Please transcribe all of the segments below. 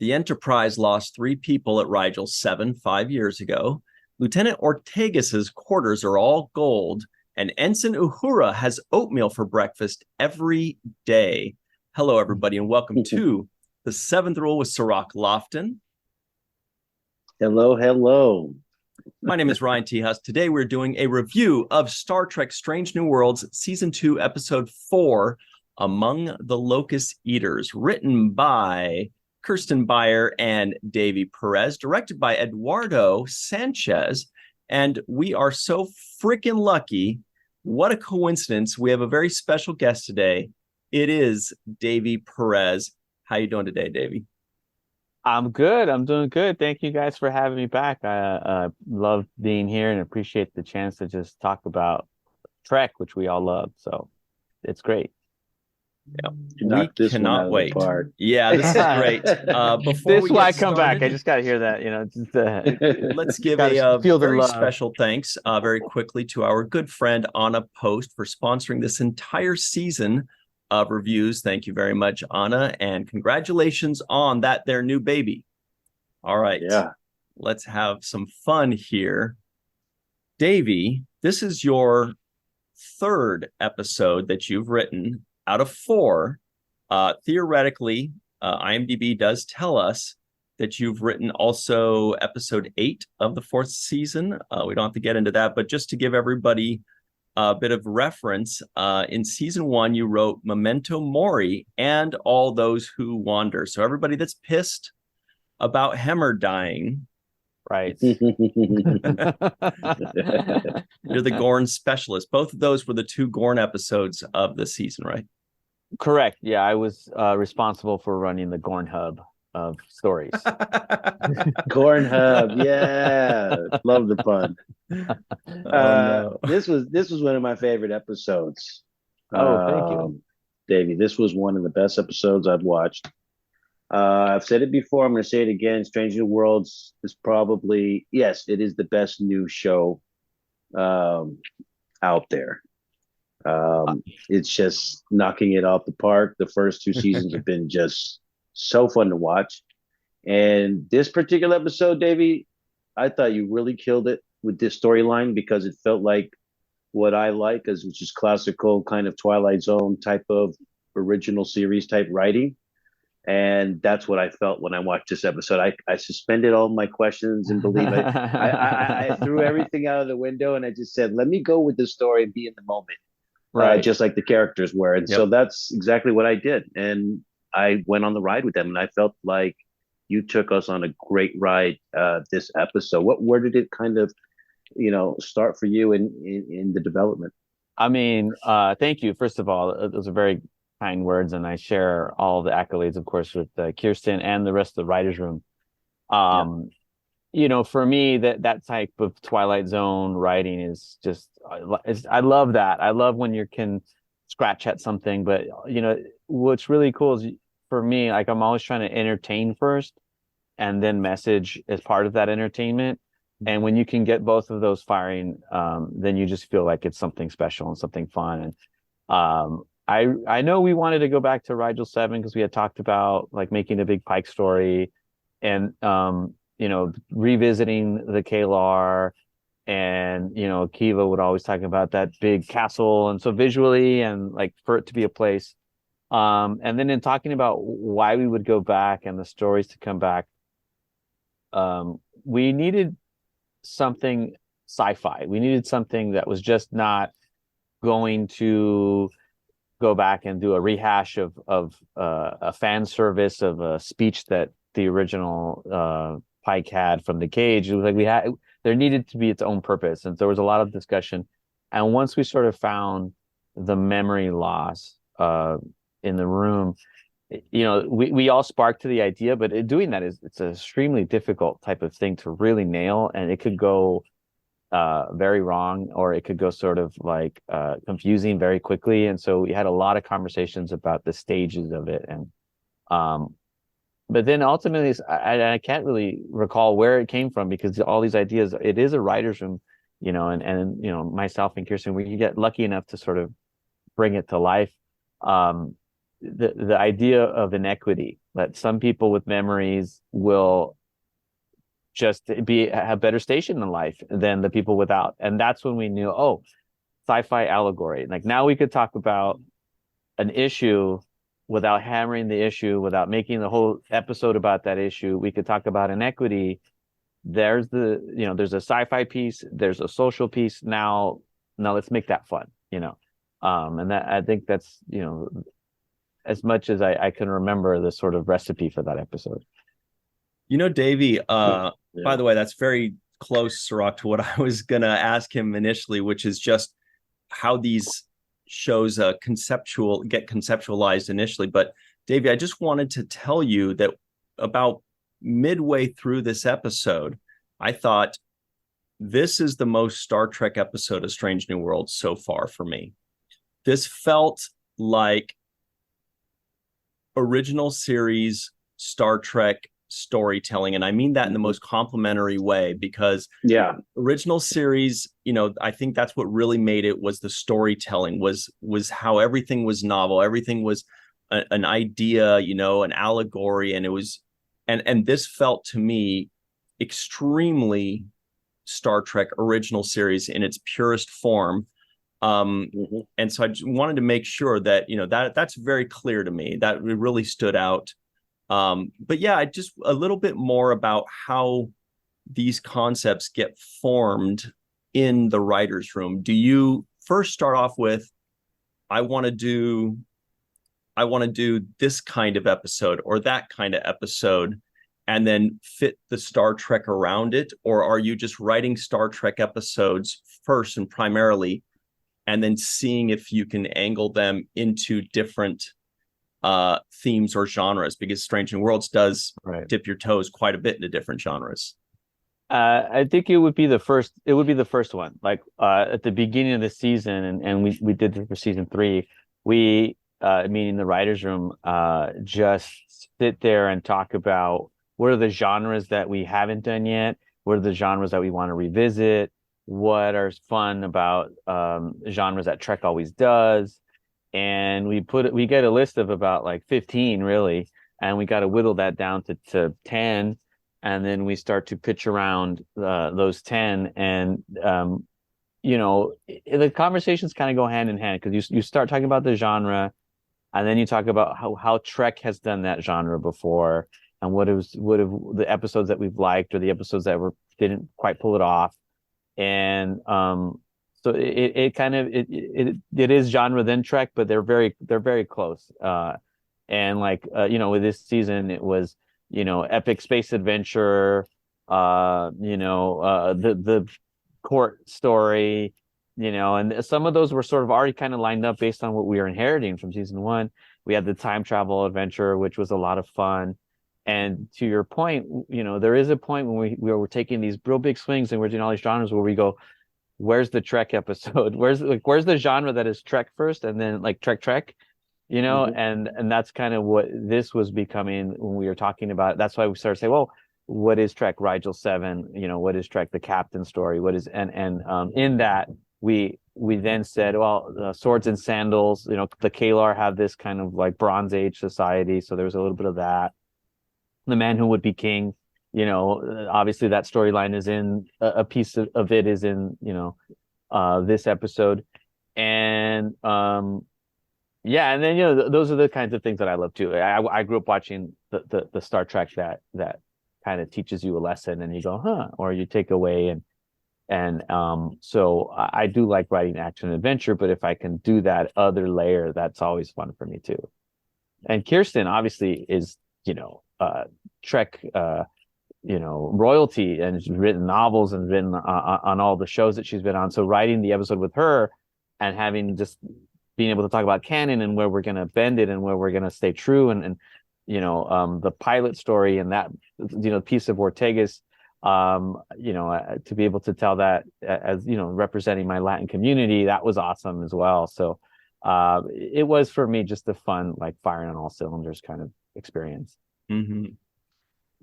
The Enterprise lost 3 people at Rigel 7 5 years ago. Lieutenant Ortegas's quarters are all gold, and Ensign Uhura has oatmeal for breakfast every day. Hello, everybody, and welcome to the Seventh Rule with Cirroc Lofton. Hello, hello. My name is Ryan T. Husk. Today we're doing a review of Star Trek Strange New Worlds, Season 2, Episode 4, Among the Locust Eaters, written by Kirsten Beyer and Davy Perez, directed by Eduardo Sanchez. And we are so freaking lucky. What a coincidence. We have a very special guest today. It is Davy Perez. How you doing today, Davy? I'm good. I'm doing good. Thank you guys for having me back. I love being here and appreciate the chance to just talk about Trek, which we all love. So it's great. Yeah, we cannot wait. Yeah, this is great. Before this is why I come back. I just got to hear that. Let's give a very special thanks very quickly to our good friend Anna Post for sponsoring this entire season of reviews. Thank you very much, Anna, and congratulations on that their new baby. All right, let's have some fun here. Davy, this is your third episode that you've written out of 4. Theoretically, IMDb does tell us that you've written also episode 8 of the 4th season. We don't have to get into that, but just to give everybody a bit of reference, in season 1, you wrote Memento Mori and All Those Who Wander. So everybody that's pissed about Hemmer dying, right? You're the Gorn specialist. Both of those were the 2 Gorn episodes of the season, right? Correct. Yeah, I was responsible for running the Gorn hub of stories. Gorn hub, yeah, love the pun. No. This was one of my favorite episodes. Thank you, Davey. This was one of the best episodes I've watched. I've said it before. I'm going to say it again. Strange New Worlds is probably, yes, it is the best new show out there. It's just knocking it off the park. The first 2 seasons have been just so fun to watch. And this particular episode, Davey, I thought you really killed it with this storyline because it felt like what I like, which is classical kind of Twilight Zone type of original series type writing. And that's what I felt when I watched this episode. I suspended all my questions and believe it. I threw everything out of the window and I just said, let me go with the story and be in the moment. Right. Just like the characters were. And so that's exactly what I did. And I went on the ride with them. And I felt like you took us on a great ride this episode. Where did it kind of, start for you in the development? I mean, thank you. First of all, those are very kind words. And I share all the accolades, of course, with Kirsten and the rest of the writers' room. For me, that type of Twilight Zone writing is just, I love that. I love when you can scratch at something, but what's really cool is for me, like I'm always trying to entertain first and then message as part of that entertainment. And when you can get both of those firing, then you just feel like it's something special and something fun. And I know we wanted to go back to Rigel 7 because we had talked about like making a big Pike story and revisiting the Kalar, and Kiva would always talk about that big castle, and so visually and like for it to be a place, and then in talking about why we would go back and the stories to come back, we needed something sci-fi. We needed something that was just not going to go back and do a rehash of a fan service of a speech that the original Pike had from the cage. It was like there needed to be its own purpose, and there was a lot of discussion. And once we sort of found the memory loss in the room, we all sparked to the idea, but doing that it's an extremely difficult type of thing to really nail, and it could go very wrong, or it could go sort of like confusing very quickly. And so we had a lot of conversations about the stages of it, and but then ultimately I can't really recall where it came from, because all these ideas, it is a writer's room, and myself and Kirsten, we get lucky enough to sort of bring it to life. the idea of inequity, that some people with memories will just have better station in life than the people without. And that's when we knew, oh, sci-fi allegory. Like, now we could talk about an issue without hammering the issue, without making the whole episode about that issue. We could talk about inequity. There's there's a sci-fi piece, there's a social piece. Now let's make that fun, and that, I think that's, as much as I can remember, the sort of recipe for that episode. Davey, by the way, that's very close, Cirroc, to what I was going to ask him initially, which is just how these shows get conceptualized initially. But Davey, I just wanted to tell you that about midway through this episode, I thought this is the most Star Trek episode of Strange New Worlds so far for me. This felt like original series Star Trek storytelling, and I mean that in the most complimentary way, because original series, I think that's what really made it, was the storytelling, was how everything was novel, everything was an idea, an allegory, and it was and this felt to me extremely Star Trek original series in its purest form. And so I just wanted to make sure that that's very clear to me, that it really stood out. But yeah, just a little bit more about how these concepts get formed in the writer's room. Do you first start off with, I want to do this kind of episode or that kind of episode, and then fit the Star Trek around it? Or are you just writing Star Trek episodes first and primarily, and then seeing if you can angle them into different themes or genres? Because Strange New Worlds does dip your toes quite a bit into different genres. I think it would be the first one. Like, at the beginning of the season, and we did it for season 3, we meaning the writers' room, just sit there and talk about what are the genres that we haven't done yet, what are the genres that we want to revisit, what are fun about genres that Trek always does. And we get a list of about like 15 really, and we got to whittle that down to 10, and then we start to pitch around those 10. And the conversations kind of go hand in hand, because you start talking about the genre, and then you talk about how Trek has done that genre before, and what have the episodes that we've liked, or the episodes that didn't quite pull it off. And so it is genre then Trek, but they're very close. And like with this season, it was epic space adventure, the court story, and some of those were sort of already kind of lined up based on what we were inheriting from season 1. We had the time travel adventure, which was a lot of fun. And to your point, there is a point when we're taking these real big swings and we're doing all these genres where we go, where's the Trek episode? Where's the genre that is Trek first, and then like Trek, and that's kind of what this was becoming when we were talking about it. That's why we started to say, well, what is Trek Rigel 7? What is Trek the Captain story? What is and in that we then said, well, Swords and Sandals, the Kalar have this kind of like Bronze Age society, so there was a little bit of that. The Man Who Would Be King, obviously that storyline is in a piece of it is in this episode. And and then those are the kinds of things that I love too. I grew up watching the Star Trek that kind of teaches you a lesson and you go, huh, or you take away. And so I do like writing action and adventure, but if I can do that other layer, that's always fun for me too. And Kirsten obviously is Trek royalty, and she's written novels and written on all the shows that she's been on. So writing the episode with her and having just being able to talk about canon and where we're going to bend it and where we're going to stay true, and the pilot story and that piece of Ortega's, to be able to tell that as representing my Latin community, that was awesome as well. So it was for me just a fun, like, firing on all cylinders kind of experience. Mm-hmm.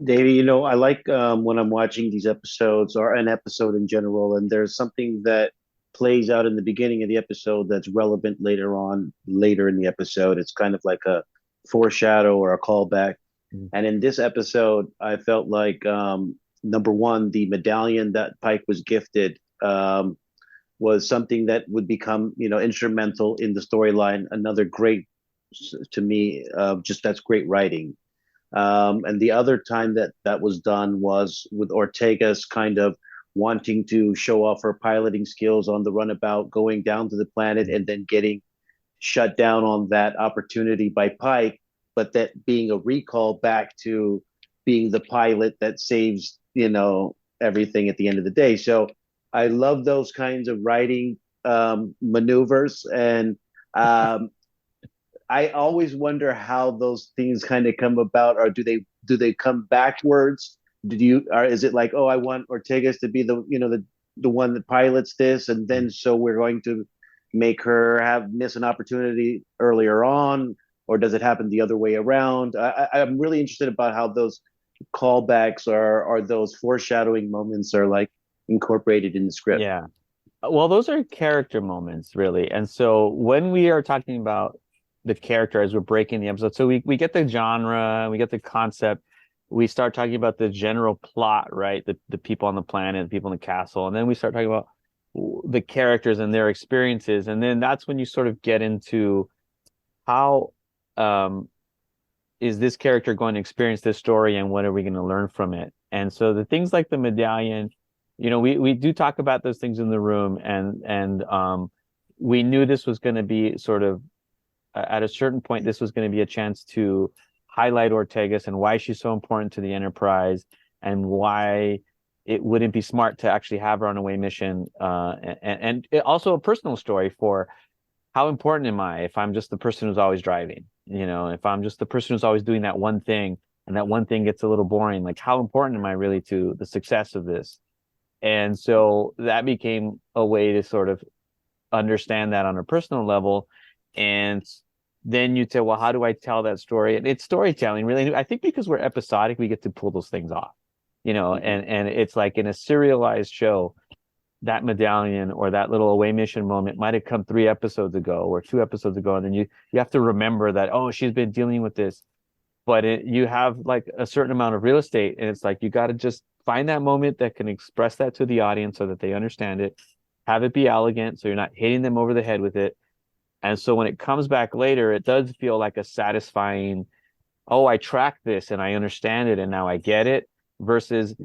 Davey, I like when I'm watching these episodes or an episode in general, and there's something that plays out in the beginning of the episode that's relevant later in the episode. It's kind of like a foreshadow or a callback. And in this episode, I felt like number one, the medallion that Pike was gifted was something that would become, instrumental in the storyline. Another great, to me, just that's great writing. And the other time that was done was with Ortega's kind of wanting to show off her piloting skills on the runabout, going down to the planet, and then getting shut down on that opportunity by Pike, but that being a recall back to being the pilot that saves, everything at the end of the day. So I love those kinds of writing maneuvers. And I always wonder how those things kind of come about, or do they come backwards? Is it like, oh, I want Ortega's to be the one that pilots this, and then so we're going to make her miss an opportunity earlier on, or does it happen the other way around? I'm really interested about how those callbacks or those foreshadowing moments are like incorporated in the script. Yeah, well, those are character moments, really. And so when we are talking about the character as we're breaking the episode, so we get the genre, we get the concept, we start talking about the general plot, right? The people on the planet, the people in the castle, and then we start talking about the characters and their experiences, and then that's when you sort of get into how is this character going to experience this story, and what are we going to learn from it? And so the things like the medallion, we do talk about those things in the room, and we knew this was going to be sort of at a certain point, this was going to be a chance to highlight Ortegas and why she's so important to the Enterprise, and why it wouldn't be smart to actually have her on a away mission. And also a personal story for how important am I if I'm just the person who's always driving, if I'm just the person who's always doing that one thing, and that one thing gets a little boring, like how important am I really to the success of this? And so that became a way to sort of understand that on a personal level. And then you'd say, well, how do I tell that story? And it's storytelling, really. I think because we're episodic, we get to pull those things off, and it's like in a serialized show, that medallion or that little away mission moment might have come 3 episodes ago or 2 episodes ago. And then you have to remember that, oh, she's been dealing with this, but you have like a certain amount of real estate. And it's like, you got to just find that moment that can express that to the audience so that they understand it, have it be elegant, so you're not hitting them over the head with it. And so when it comes back later, it does feel like a satisfying, oh, I tracked this and I understand it and now I get it, versus,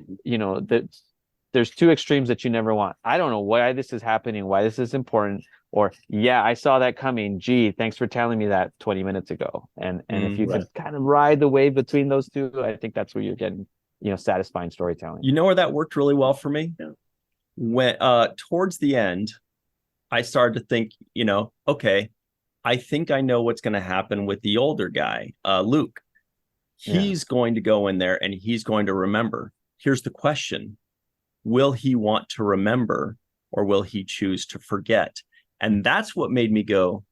there's 2 extremes that you never want. I don't know why this is happening, why this is important, or, yeah, I saw that coming. Gee, thanks for telling me that 20 minutes ago. And if you can kind of ride the wave between those 2, I think that's where you're getting, satisfying storytelling. Where that worked really well for me? Yeah. When towards the end, I started to think, okay, I think I know what's going to happen with the older guy, Luke. He's going to go in there and he's going to remember. Here's the question. Will he want to remember, or will he choose to forget? And that's what made me go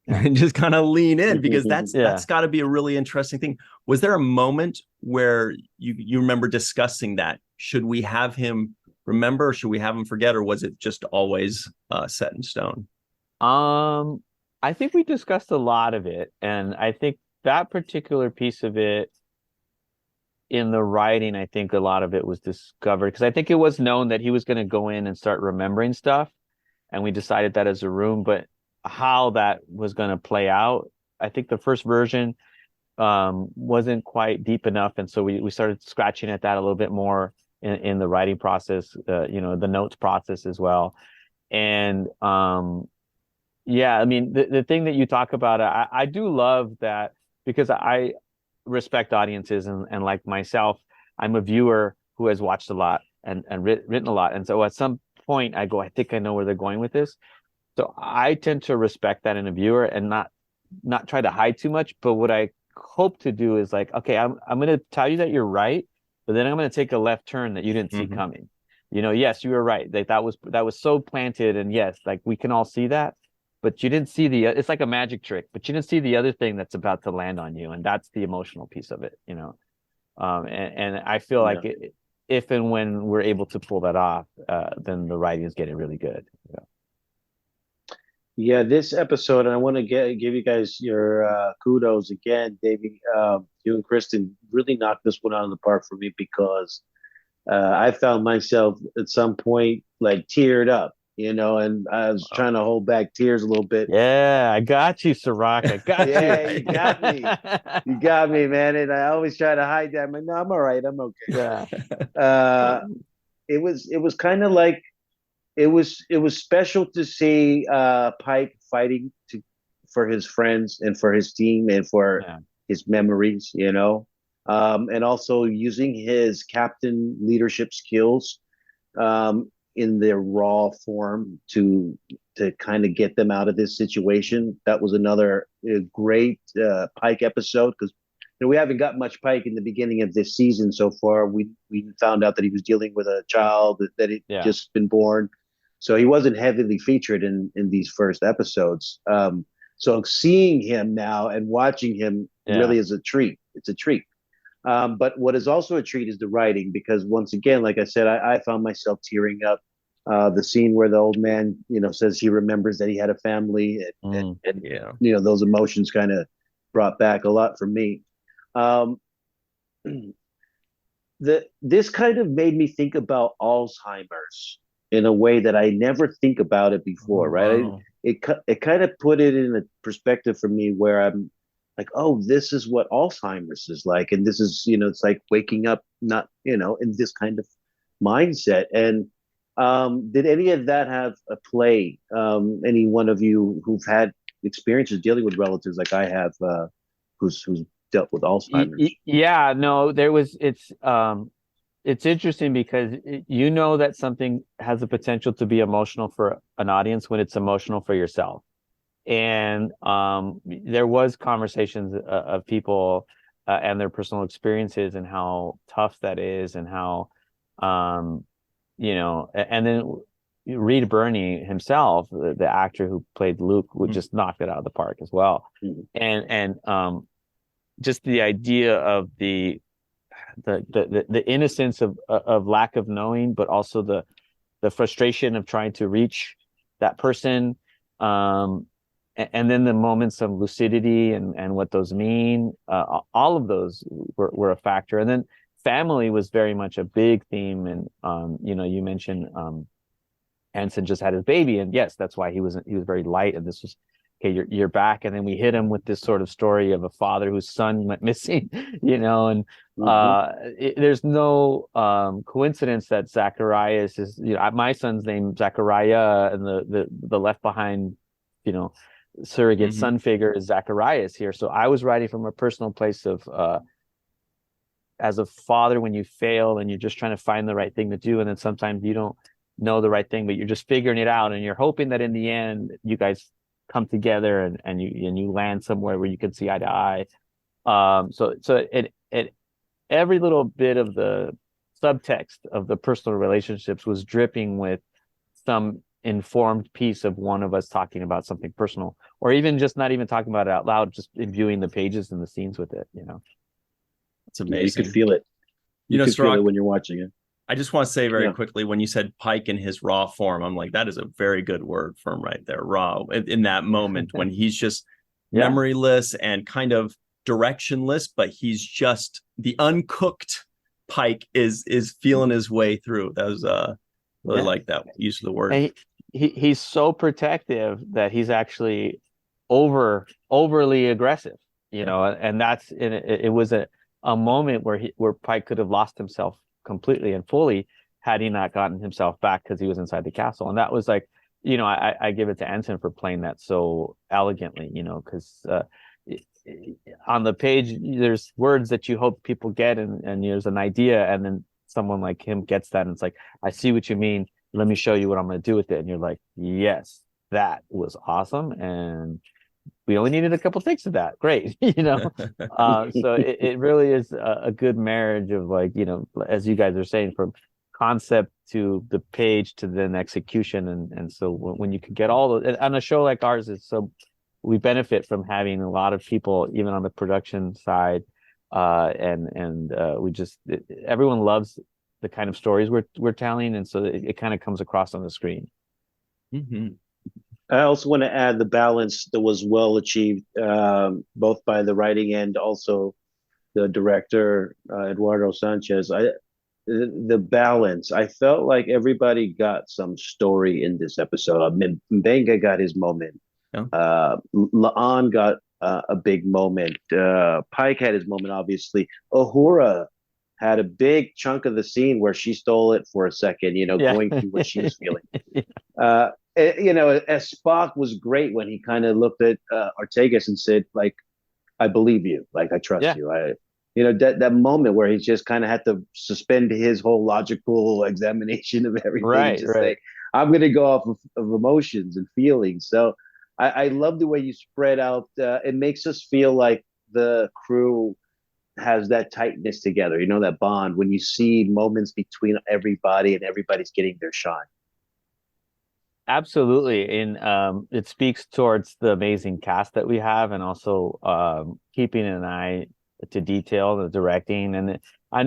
and just kind of lean in, because that's got to be a really interesting thing. Was there a moment where you remember discussing that? Should we have him remember, or should we have him forget, or was it just always set in stone? I think we discussed a lot of it, and I think that particular piece of it in the writing, I think a lot of it was discovered, because I think it was known that he was going to go in and start remembering stuff, and we decided that as a room. But how that was going to play out, I think the first version wasn't quite deep enough, and so we started scratching at that a little bit more in the writing process, the notes process as well. And I mean, the thing that you talk about, I do love that, because I respect audiences, and like myself, I'm a viewer who has watched a lot and written a lot. And so at some point I go, I think I know where they're going with this. So I tend to respect that in a viewer and not try to hide too much. But what I hope to do is like, okay, I'm going to tell you that you're right, but then I'm going to take a left turn that you didn't see coming. Yes, you were right. Like that was so planted, and yes, like we can all see that, but you didn't see it's like a magic trick, but you didn't see the other thing that's about to land on you. And that's the emotional piece of it, and I feel like if and when we're able to pull that off, then the writing is getting really good. Yeah, this episode, and I want to give you guys your kudos again, Davey. You and Kristen really knocked this one out of the park for me because I found myself at some point like teared up, and I was trying to hold back tears a little bit. Yeah, I got you, Cirroc. I got you. Yeah, you got me. You got me, man. And I always try to hide that. I'm like, no, I'm all right. I'm okay. Yeah. It was kind of like it was special to see Pike fighting for his friends and for his team and for his memories, and also using his captain leadership skills in their raw form to kind of get them out of this situation. That was another great Pike episode because we haven't got much Pike in the beginning of this season so far. We found out that he was dealing with a child that had just been born. So he wasn't heavily featured in these first episodes. So seeing him now and watching him really is a treat. It's a treat. But what is also a treat is the writing, because once again, like I said, I found myself tearing up. The scene where the old man, says he remembers that he had a family, and those emotions kind of brought back a lot for me. This kind of made me think about Alzheimer's in a way that I never think about it before, right? Wow. It kind of put it in a perspective for me where I'm like, oh, this is what Alzheimer's is like, and this is, it's like waking up, not, in this kind of mindset. And did any of that have a play? Any one of you who've had experiences dealing with relatives like I have, who's dealt with Alzheimer's? Yeah, no, it's interesting because that something has the potential to be emotional for an audience when it's emotional for yourself. And there was conversations of people and their personal experiences and how tough that is, and how and then Reed Birney himself, the actor who played Luke, would just knock it out of the park as well. And just the idea of the innocence of lack of knowing, but also the frustration of trying to reach that person, and then the moments of lucidity and what those mean. All of those were a factor. And then family was very much a big theme. And you mentioned Jensen just had his baby, and yes, that's why he was very light. And this was, okay, you're back. And then we hit him with this sort of story of a father whose son went missing, and there's no coincidence that Zacharias is, my son's name Zachariah, and the left behind, surrogate son figure is Zacharias here. So I was writing from a personal place of as a father, when you fail and you're just trying to find the right thing to do, and then sometimes you don't know the right thing, but you're just figuring it out, and you're hoping that in the end you guys come together and you land somewhere where you can see eye to eye. So it every little bit of the subtext of the personal relationships was dripping with some informed piece of one of us talking about something personal, or even just not even talking about it out loud, just imbuing the pages and the scenes with it. It's amazing. You could feel it. You could feel it when you're watching it. I just want to say very quickly, when you said Pike in his raw form, I'm like, that is a very good word for him right there. Raw, in that moment when he's just memoryless and kind of directionless, but he's just the uncooked Pike is feeling his way through. That was really like that use of the word. And he's so protective that he's actually overly aggressive, and that's it was a moment where Pike could have lost himself completely and fully had he not gotten himself back because he was inside the castle. And that was like, I give it to Jensen for playing that so elegantly, because on the page there's words that you hope people get, and there's an idea, and then someone like him gets that, and it's like, I see what you mean, let me show you what I'm going to do with it. And you're like, yes, that was awesome, and we only needed a couple takes of that. Great. So it really is a good marriage of, like, as you guys are saying, from concept to the page to then execution. And so when you could get all the, on a show like ours, we benefit from having a lot of people, even on the production side. And we just, everyone loves the kind of stories we're telling, and so it kind of comes across on the screen. Mm-hmm. I also want to add the balance that was well achieved, both by the writing and also the director, Eduardo Sanchez. The balance. I felt like everybody got some story in this episode. Mbenga got his moment. Yeah. Laan got a big moment. Pike had his moment, obviously. Uhura had a big chunk of the scene where she stole it for a second, going through what she was feeling. As Spock was great when he kind of looked at Ortegas and said, like, I believe you, like, I trust you. That moment where he just kind of had to suspend his whole logical examination of everything. Right. Say, I'm going to go off of emotions and feelings. So I love the way you spread out. It makes us feel like the crew has that tightness together, that bond when you see moments between everybody and everybody's getting their shine. Absolutely. And it speaks towards the amazing cast that we have, and also keeping an eye to detail, the directing, and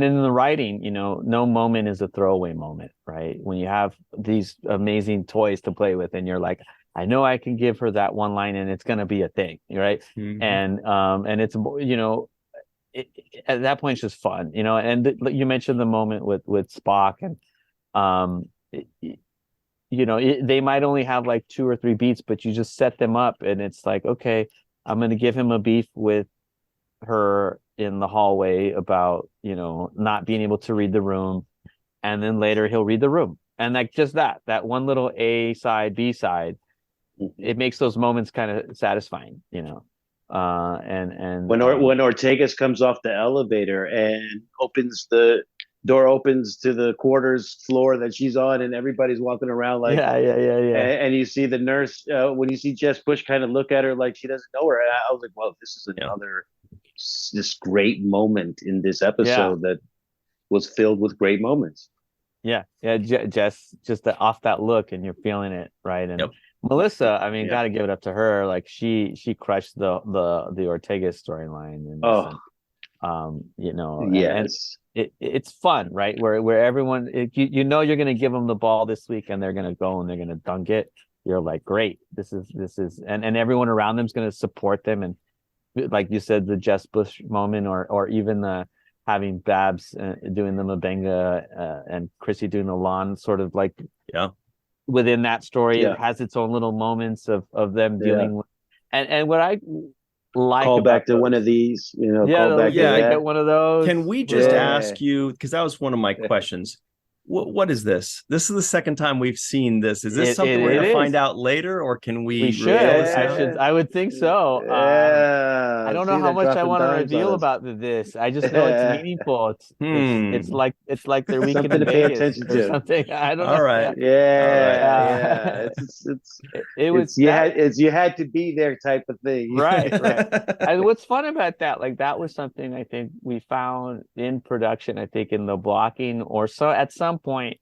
in the writing. No moment is a throwaway moment, right? When you have these amazing toys to play with, and you're like, I know I can give her that one line and it's going to be a thing, right? Mm-hmm. And it's, at that point it's just fun, and you mentioned the moment with Spock, and they might only have like 2 or 3 beats, but you just set them up, and it's like, okay, I'm going to give him a beef with her in the hallway about, not being able to read the room. And then later he'll read the room. And like just that one little A side, B side, it makes those moments kind of satisfying, and when Ortegas comes off the elevator and the door opens to the quarters floor that she's on, and everybody's walking around like, and you see the nurse, when you see Jess Bush kind of look at her like she doesn't know her, and I was like, well, this is another this great moment in this episode that was filled with great moments. Jess, just off that look, and you're feeling it, right? And Melissa, I mean, gotta give it up to her. Like she crushed the Ortegas storyline, and yes. And it's fun, right? Where everyone, you're gonna give them the ball this week, and they're gonna go and they're gonna dunk it. You're like, great, this is, and everyone around them is gonna support them. And like you said, the Jess Bush moment, or even the having Babs doing the Mbenga and Chrissy doing the lawn, sort of like within that story, it has its own little moments of them dealing with, and what I like call back to one of these, call back to get one of those. Can we just ask you, because that was one of my questions, what is this? This is the second time we've seen this. Is this something we're going to find out later, or can we? We should. I would think so. I don't know how much I want to reveal about this. I just know it's meaningful. It's like their weekend in Vegas or something. I don't know. All right. You had to be there type of thing. Right. And what's fun about that, like that was something I think we found in production. I think in the blocking, or so at some point,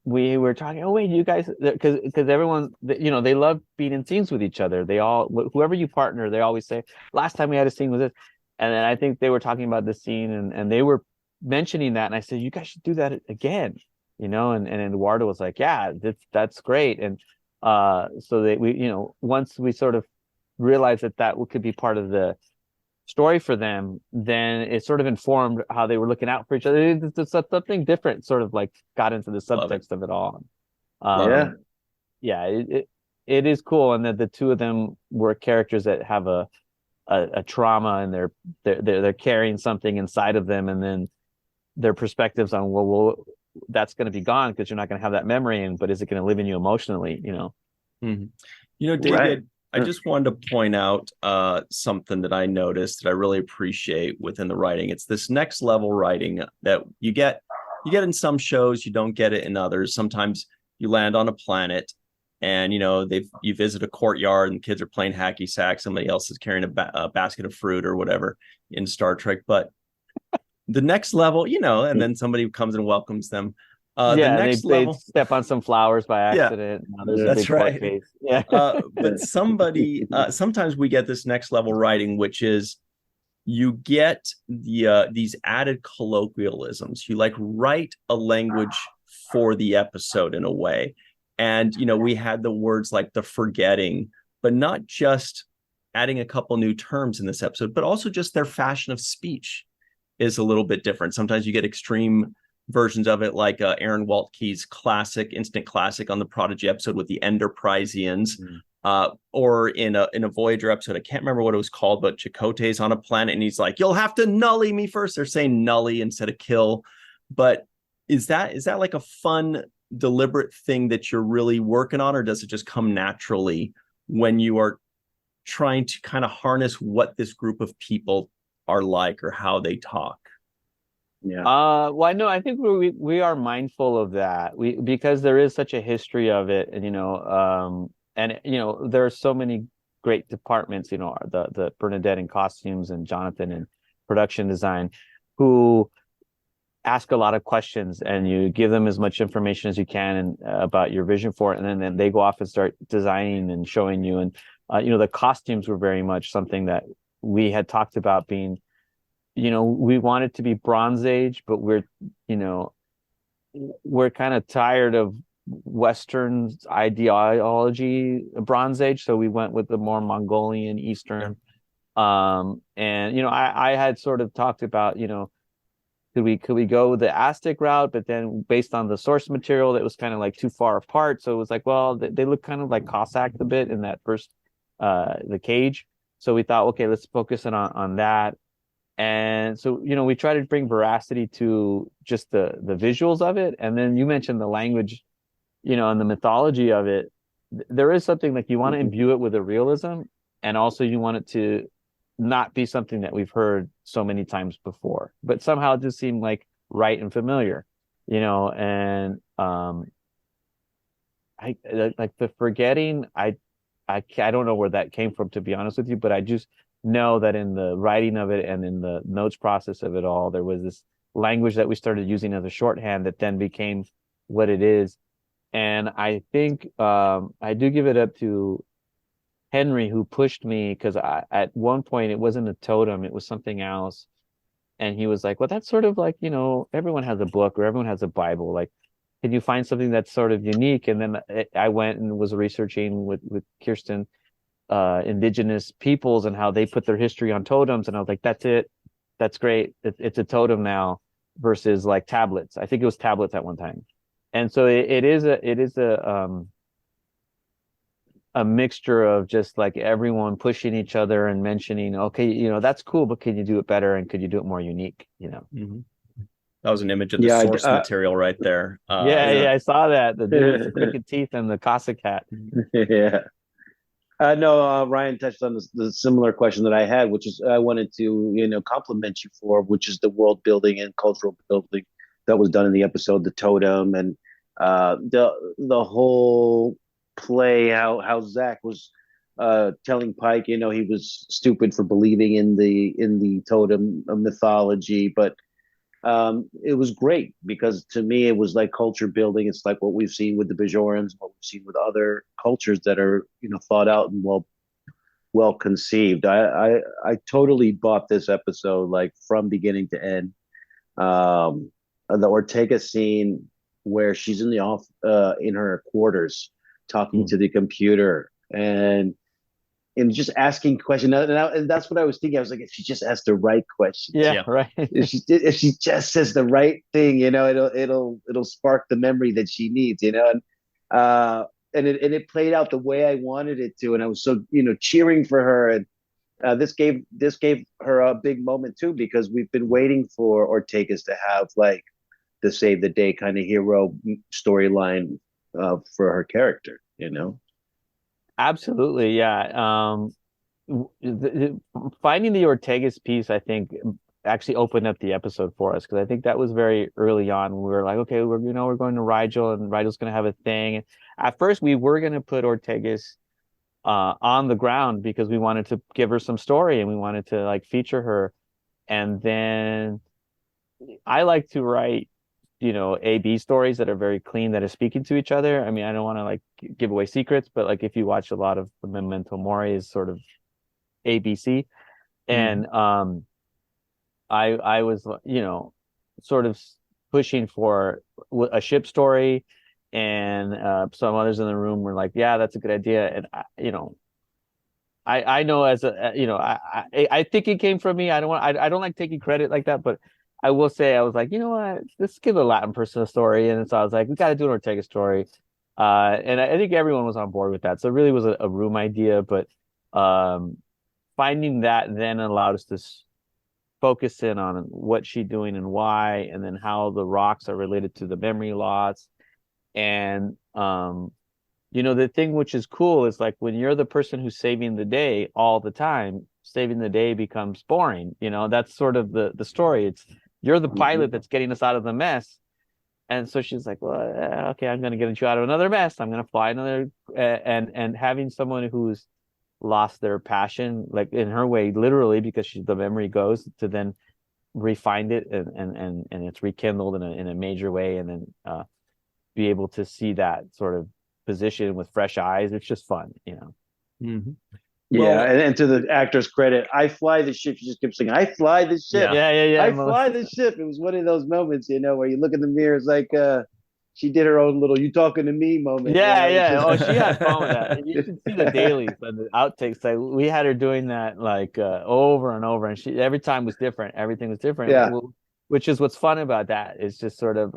we were talking, oh wait, you guys, because everyone, they love being in scenes with each other. They all, whoever you partner, they always say, last time we had a scene with this. And then I think they were talking about the scene, and they were mentioning that, and I said, you guys should do that again, and Eduardo was like, yeah, that's great. And so that we, once we sort of realized that could be part of the story for them, then it sort of informed how they were looking out for each other. It's something different, sort of like got into the subtext of it all. It is cool, and that the two of them were characters that have a trauma, and they're carrying something inside of them, and then their perspectives on well that's going to be gone because you're not going to have that memory, but is it going to live in you emotionally? Mm-hmm. David, I just wanted to point out something that I noticed that I really appreciate within the writing. It's this next level writing that you get in some shows, you don't get it in others. Sometimes you land on a planet, and you visit a courtyard and kids are playing hacky sack. Somebody else is carrying a basket of fruit or whatever in Star Trek. But the next level, and then somebody comes and welcomes them. The next level, they step on some flowers by accident. That's right. But sometimes we get this next level writing, which is you get these added colloquialisms. You like write a language for the episode in a way. And, we had the words like the forgetting, but not just adding a couple new terms in this episode, but also just their fashion of speech is a little bit different. Sometimes you get extreme versions of it, like Aaron Waltke's instant classic on the Prodigy episode with the Enterpriseians. Or in a Voyager episode, I can't remember what it was called, but Chakotay's on a planet and he's like, "You'll have to nully me first." They're saying nully instead of kill. But is that like a fun, deliberate thing that you're really working on, or does it just come naturally when you are trying to kind of harness what this group of people are like or how they talk? Yeah. Well, I think we are mindful of that. Because there is such a history of it, and there are so many great departments, the Bernadette in costumes and Jonathan in production design, who ask a lot of questions, and you give them as much information as you can and about your vision for it, and then they go off and start designing and showing you. And the costumes were very much something that we had talked about being, we wanted to be Bronze Age, but we're kind of tired of Western ideology, Bronze Age, so we went with the more Mongolian Eastern. And I had sort of talked about, could we go the Aztec route, but then based on the source material, that was kind of like too far apart. So it was like, well, they look kind of like Cossacks a bit in that first the cage. So we thought, okay, let's focus on that. And so, we try to bring veracity to just the visuals of it. And then you mentioned the language, and the mythology of it. There is something like you want to imbue it with a realism, and also you want it to not be something that we've heard so many times before, but somehow it just seemed like right and familiar, and I like the forgetting. I don't know where that came from, to be honest with you, but I just know that in the writing of it and in the notes process of it all, there was this language that we started using as a shorthand that then became what it is. And I think I do give it up to Henry, who pushed me, because at one point it wasn't a totem, it was something else. And he was like, well, that's sort of like, everyone has a book or everyone has a Bible. Like, can you find something that's sort of unique? And then I went and was researching with Kirsten indigenous peoples and how they put their history on totems. And I was like, that's it. That's great. It's a totem now versus like tablets. I think it was tablets at one time. And so it is a mixture of just like everyone pushing each other and mentioning, okay, that's cool, but can you do it better? And could you do it more unique? Mm-hmm. That was an image of the source material right there. I saw that. The dude with the crooked teeth and the Cossack hat. Yeah. No, Ryan touched on the similar question that I had, which is I wanted to, compliment you for, which is the world building and cultural building that was done in the episode, the totem, and the whole play, how Zach was telling Pike, he was stupid for believing in the totem mythology, but it was great because to me it was like culture building. It's like what we've seen with the Bajorans, what we've seen with other cultures that are thought out and well conceived. I totally bought this episode like from beginning to end. The Ortega scene where she's in her quarters talking to the computer and just asking questions. And that's what I was thinking. I was like, if she just asks the right questions, right. if she just says the right thing, it'll spark the memory that she needs, and it played out the way I wanted it to, and I was so cheering for her, and this gave her a big moment too, because we've been waiting for Ortegas to have like the save the day kind of hero storyline for her character, Absolutely, yeah. Finding the Ortegas piece, I think, actually opened up the episode for us, because I think that was very early on. We were like, okay, we're going to Rigel, and Rigel's going to have a thing. At first, we were going to put Ortegas on the ground because we wanted to give her some story and we wanted to like feature her. And then I like to write A/B stories that are very clean, that are speaking to each other. I mean, I don't want to like give away secrets, but like if you watch a lot of the Memento Mori is sort of ABC. And I was, sort of pushing for a ship story, and some others in the room were like, yeah, that's a good idea. And I know as a, I think it came from me. I don't like taking credit like that, but I will say I was like, you know what, let's give a Latin person a story. And so I was like, we got to do an Ortega story. And I think everyone was on board with that. So it really was a room idea, but finding that then allowed us to focus in on what she's doing and why, and then how the rocks are related to the memory loss. And the thing which is cool is like when you're the person who's saving the day all the time, saving the day becomes boring. That's sort of the story. It's you're the pilot that's getting us out of the mess. And so she's like, well, okay, I'm going to get you out of another mess. I'm going to fly another, and having someone who's lost their passion, like in her way, literally, because the memory goes to then refind it and it's rekindled in a major way, and then be able to see that sort of position with fresh eyes. It's just fun, Yeah, and to the actor's credit, I fly the ship. She just kept saying, "I fly the ship." Yeah. I fly the ship. It was one of those moments, where you look in the mirror. It's like she did her own little "you talking to me" moment. Yeah. Oh, she had fun with that. You should see the dailies and the outtakes. Like we had her doing that like over and over, and she every time was different. Everything was different. Yeah. Which is what's fun about that. It's just sort of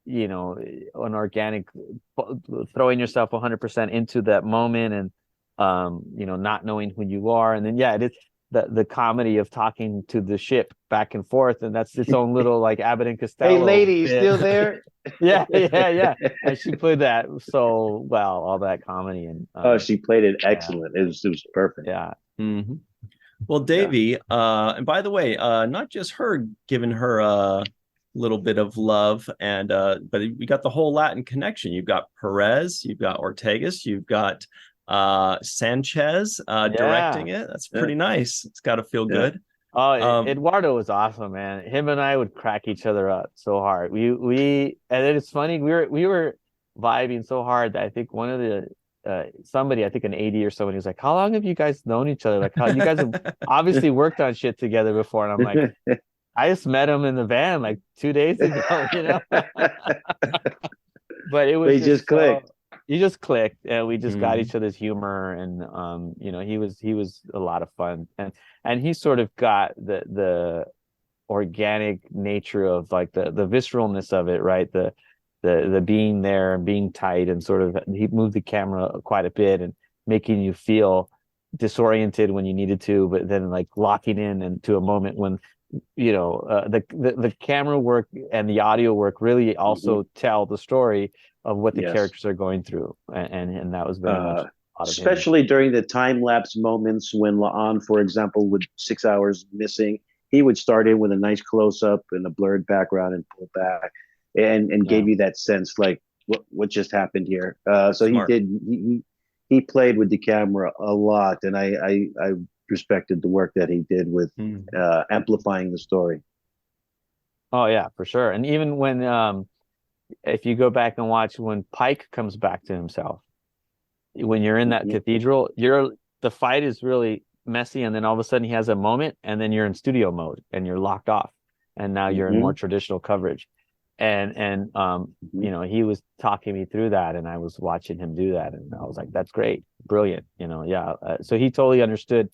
an organic, throwing yourself 100% into that moment, and not knowing who you are. And then it is the comedy of talking to the ship back and forth, and that's its own little like Abbott and Costello. Hey lady, you still there? yeah. And she played that so well, all that comedy. And she played it excellent. It was perfect. Yeah. Mm-hmm. Well, Davy, and by the way, not just her giving her a little bit of love, and but we got the whole Latin connection. You've got Perez, you've got Ortegas, you've got Sanchez directing it. That's pretty nice. It's got to feel good. Oh, Eduardo was awesome, man. Him and I would crack each other up so hard. We and it's funny, we were vibing so hard that I think one of the somebody, I think an AD or someone, was like, how long have you guys known each other? Like, how you guys have obviously worked on shit together before. And I'm like, I just met him in the van like 2 days ago, But it was they just clicked. You just clicked, and we just got each other's humor, and he was a lot of fun, and he sort of got the organic nature of like the visceralness of it, right? The being there and being tight, and sort of he moved the camera quite a bit and making you feel disoriented when you needed to, but then like locking in into a moment when the camera work and the audio work really also tell the story of what the characters are going through, and that was very much especially during the time lapse moments when La'an, for example, with 6 hours missing, he would start in with a nice close up and a blurred background and pull back, and gave you that sense like what just happened here. So Smart. He played with the camera a lot, and I respected the work that he did with amplifying the story. Oh yeah, for sure. And even when if you go back and watch when Pike comes back to himself, when you're in that cathedral, the fight is really messy, and then all of a sudden he has a moment, and then you're in studio mode and you're locked off, and now you're in more traditional coverage. And he was talking me through that, and I was watching him do that, and I was like, that's great, brilliant, so he totally understood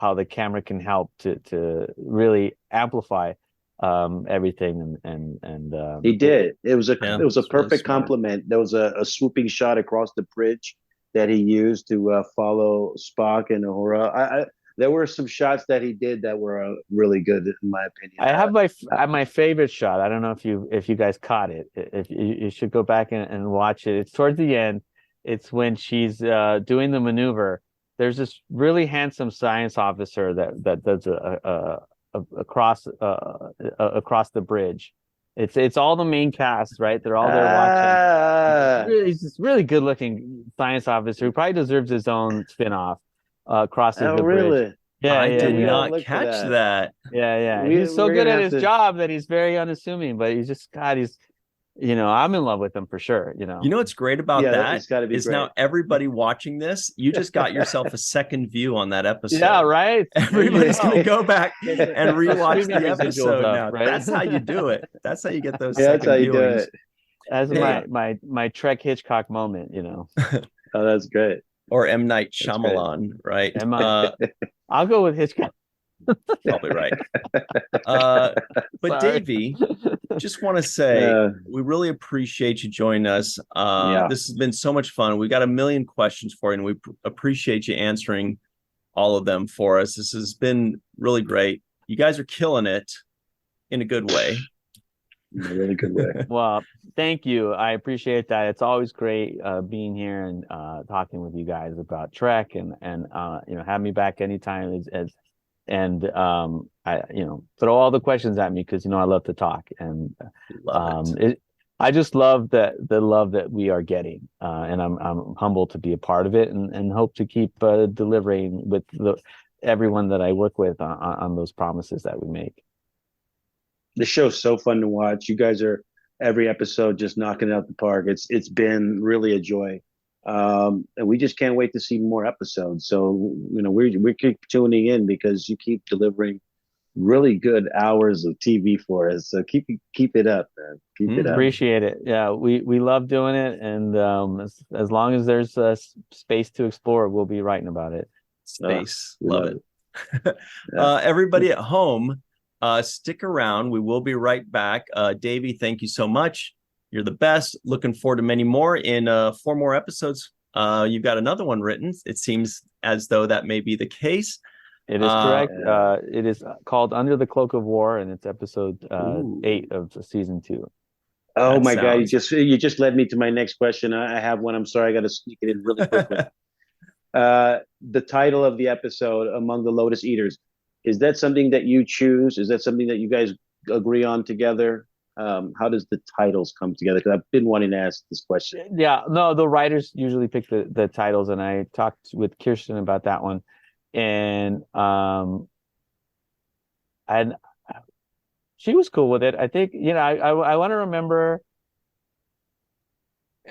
how the camera can help to really amplify everything, and he did. It was a perfect really compliment. There was a swooping shot across the bridge that he used to follow Spock and Uhura. There were some shots that he did that were really good, in my opinion. I have my favorite shot. I don't know if you guys caught it. If you should go back and watch it. It's towards the end. It's when she's doing the maneuver. There's this really handsome science officer that does across the bridge. It's all the main cast, right? They're all there watching. He's this really good looking science officer who probably deserves his own spin-off. Crossing the bridge. Really? Yeah, I did not catch that. Yeah. He's so good at his job that he's very unassuming, but he's just he's I'm in love with him for sure. What's great about that it's gotta be is great. now everybody watching this, you just got yourself a second view on that episode. Yeah, right. Everybody's going to go back and rewatch the episode up, now. Right? That's how you do it. That's how you get those that's how you do viewings. it. As my Trek Hitchcock moment, Oh, that's great. Or M. Night Shyamalan, right? I'll go with Hitchcock. Probably right. But Sorry. Davey, just want to say we really appreciate you joining us. This has been so much fun. We got a million questions for you, and we appreciate you answering all of them for us. This has been really great. You guys are killing it in a good way. In a really good way. Well, thank you. I appreciate that. It's always great being here and talking with you guys about Trek, and have me back anytime. I throw all the questions at me, because I love to talk, and I just love the love that we are getting, and I'm humbled to be a part of it, and hope to keep delivering with everyone that I work with on those promises that we make. The show's so fun to watch. You guys are every episode just knocking it out the park. It's been really a joy. And we just can't wait to see more episodes. So, we keep tuning in, because you keep delivering really good hours of TV for us. So keep it up, man. Keep it up. Appreciate it. Yeah, we love doing it. And as long as there's space to explore, we'll be writing about it. Space. Love it. Everybody at home, stick around. We will be right back. Davey, thank you so much. You're the best. Looking forward to many more. In 4 more episodes, you've got another one written. It seems as though that may be the case. It is correct. It is called Under the Cloak of War, and it's episode 8 of season 2. Oh, my God. You just led me to my next question. I have one. I'm sorry. I got to sneak it in really quickly. The title of the episode, Among the Lotus Eaters, is that something that you choose? Is that something that you guys agree on together? How does the titles come together? Because I've been wanting to ask this question. Yeah, no, the writers usually pick the titles, and I talked with Kirsten about that one, and she was cool with it. I think I want to remember.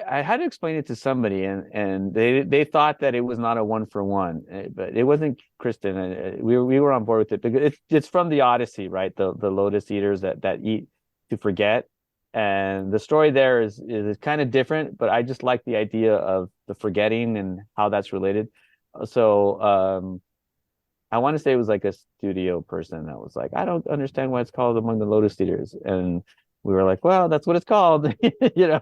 I had to explain it to somebody, and they thought that it was not a 1-for-1, but it wasn't Kristen. We were on board with it, because it's from the Odyssey, right? The Lotus Eaters that eat to forget, and the story there is kind of different, but I just like the idea of the forgetting and how that's related. So I want to say it was like a studio person that was like, I don't understand why it's called Among the Lotus Eaters, and we were like, well, that's what it's called. Yeah.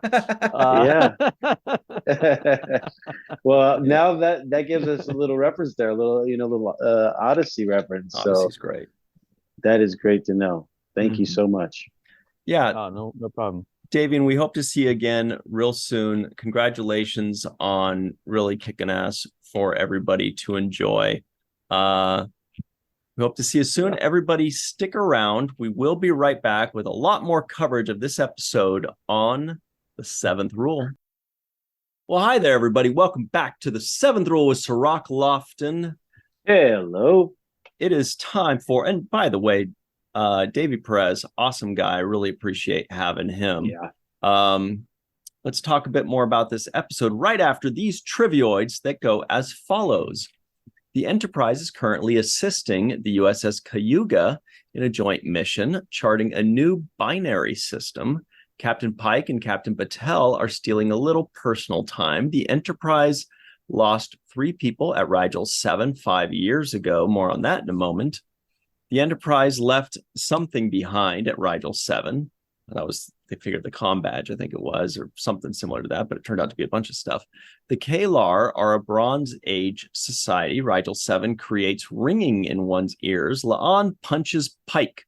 Well, now that gives us a little reference there, a little Odyssey reference. Odyssey's great. That is great to know. Thank you so much. Yeah. No problem. Davey, and we hope to see you again real soon. Congratulations on really kicking ass for everybody to enjoy. We hope to see you soon. Everybody stick around. We will be right back with a lot more coverage of this episode on The Seventh Rule. Well, hi there, everybody. Welcome back to The Seventh Rule with Cirroc Lofton. Hello. It is time for, and by the way, Davy Perez, awesome guy. I really appreciate having him. Yeah. Let's talk a bit more about this episode right after these trivioids that go as follows. The Enterprise is currently assisting the USS Cayuga in a joint mission, charting a new binary system. Captain Pike and Captain Battelle are stealing a little personal time. The Enterprise lost 3 people at Rigel 7 5 years ago. More on that in a moment. The Enterprise left something behind at Rigel 7. They figured the comm badge, I think it was, or something similar to that, but it turned out to be a bunch of stuff. The Kalar are a Bronze Age society. Rigel 7 creates ringing in one's ears. La'an punches Pike.